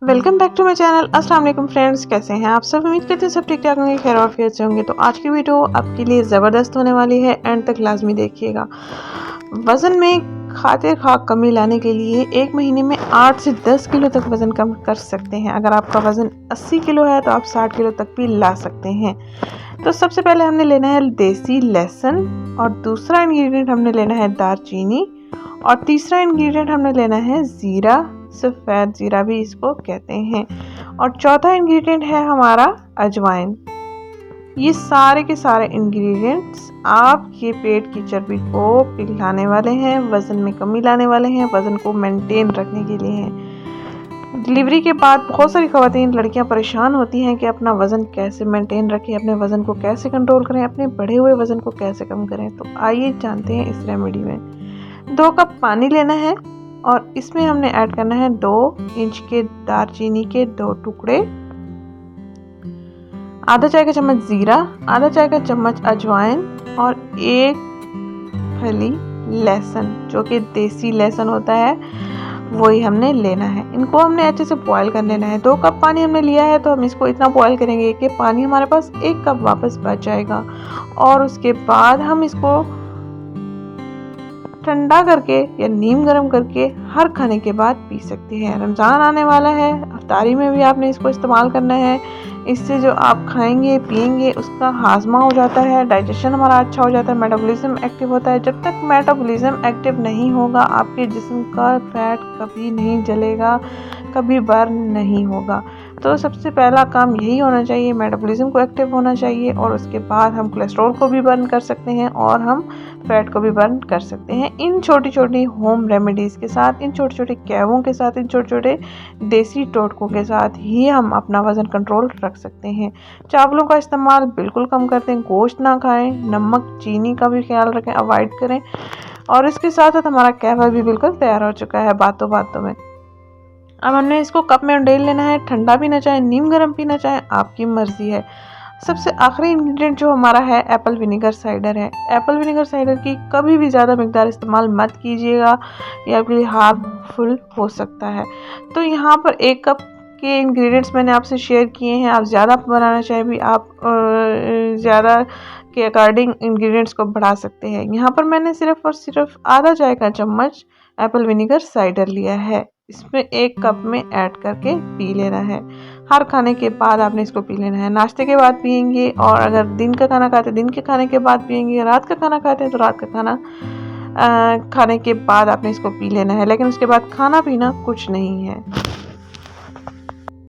Welcome back to my channel. अस्सलाम वालेकुम friends, कैसे हैं आप सब। उम्मीद करते हैं सब ठीक ठाक होंगे, खैर और फिर से होंगे। तो आज की वीडियो आपके लिए ज़बरदस्त होने वाली है, एंड तक लाजमी देखिएगा। वज़न में खातिर खा कमी लाने के लिए एक महीने में 8 से 10 किलो तक वज़न कम कर सकते हैं। अगर आपका वज़न 80 किलो है तो आप 60 किलो तक भी ला सकते हैं। तो सबसे पहले हमने लेना है देसी लहसुन, और दूसरा इंग्रेडिएंट हमने लेना है दालचीनी, और तीसरा इंग्रेडिएंट हमने लेना है ज़ीरा, सफ़ेद ज़ीरा भी इसको कहते हैं, और चौथा इंग्रेडिएंट है हमारा अजवाइन। ये सारे के सारे इंग्रेडिएंट्स आपके पेट की चर्बी को पिघलाने वाले हैं, वज़न में कमी लाने वाले हैं, वज़न को मेंटेन रखने के लिए हैं। डिलीवरी के बाद बहुत सारी ख़वातीन लड़कियां परेशान होती हैं कि अपना वज़न कैसे मेंटेन रखें, अपने वज़न को कैसे कंट्रोल करें, अपने बढ़े हुए वज़न को कैसे कम करें। तो आइए जानते हैं इस रेमेडी में। 2 कप पानी लेना है और इसमें हमने ऐड करना है 2 इंच के दालचीनी के 2 टुकड़े, आधा चाय का चम्मच ज़ीरा, आधा चाय का चम्मच अजवाइन, और 1 फली लहसुन, जो कि देसी लहसुन होता है, वही हमने लेना है। इनको हमने अच्छे से बॉईल कर लेना है। 2 कप पानी हमने लिया है तो हम इसको इतना बॉईल करेंगे कि पानी हमारे पास 1 कप वापस बच जाएगा, और उसके बाद हम इसको ठंडा करके या नीम गर्म करके हर खाने के बाद पी सकते हैं। रमज़ान आने वाला है, इफ्तारी में भी आपने इसको इस्तेमाल करना है। इससे जो आप खाएंगे पिएंगे उसका हाजमा हो जाता है, डाइजेशन हमारा अच्छा हो जाता है, मेटाबॉलिज्म एक्टिव होता है। जब तक मेटाबॉलिज्म एक्टिव नहीं होगा आपके जिस्म का फैट कभी नहीं जलेगा, कभी बर्न नहीं होगा। तो सबसे पहला काम यही होना चाहिए, मेटाबॉलिज्म को एक्टिव होना चाहिए, और उसके बाद हम कोलेस्ट्रॉल को भी बर्न कर सकते हैं और हम फैट को भी बर्न कर सकते हैं। इन छोटी छोटी होम रेमेडीज़ के साथ, इन छोटे छोटे कैवों के साथ, इन छोटे छोटे देसी टोटकों के साथ ही हम अपना वज़न कंट्रोल रख सकते हैं। चावलों का इस्तेमाल बिल्कुल कम कर दें, गोश्त ना खाएं, नमक चीनी का भी ख्याल रखें, अवॉइड करें। और इसके साथ साथ हमारा कैवा भी बिल्कुल तैयार हो चुका है बातों बातों में। अब हमने इसको कप में उंडेल लेना है। ठंडा पीना चाहे, नीम गर्म पीना चाहे, आपकी मर्ज़ी है। सबसे आखिरी इंग्रेडिएंट जो हमारा है एप्पल विनेगर साइडर है। एप्पल विनेगर साइडर की कभी भी ज़्यादा मकदार इस्तेमाल मत कीजिएगा, ये आपके लिए हार्मफुल हो सकता है। तो यहाँ पर 1 कप के इंग्रेडिएंट्स मैंने आपसे शेयर किए हैं। आप ज़्यादा बनाना चाहे भी आप ज़्यादा के अकॉर्डिंग इंग्रेडिएंट्स को बढ़ा सकते हैं। यहाँ पर मैंने सिर्फ और सिर्फ आधा चाय का चम्मच एप्पल विनेगर साइडर लिया है। इसमें 1 कप में ऐड करके पी लेना है। हर खाने के बाद आपने इसको पी लेना है। नाश्ते के बाद पियेंगे, और अगर दिन का खाना खाते हैं दिन के खाने के बाद पियेंगे, रात का खाना खाते हैं तो रात का खाना खाने के बाद आपने इसको पी लेना है। लेकिन उसके बाद खाना पीना कुछ नहीं है।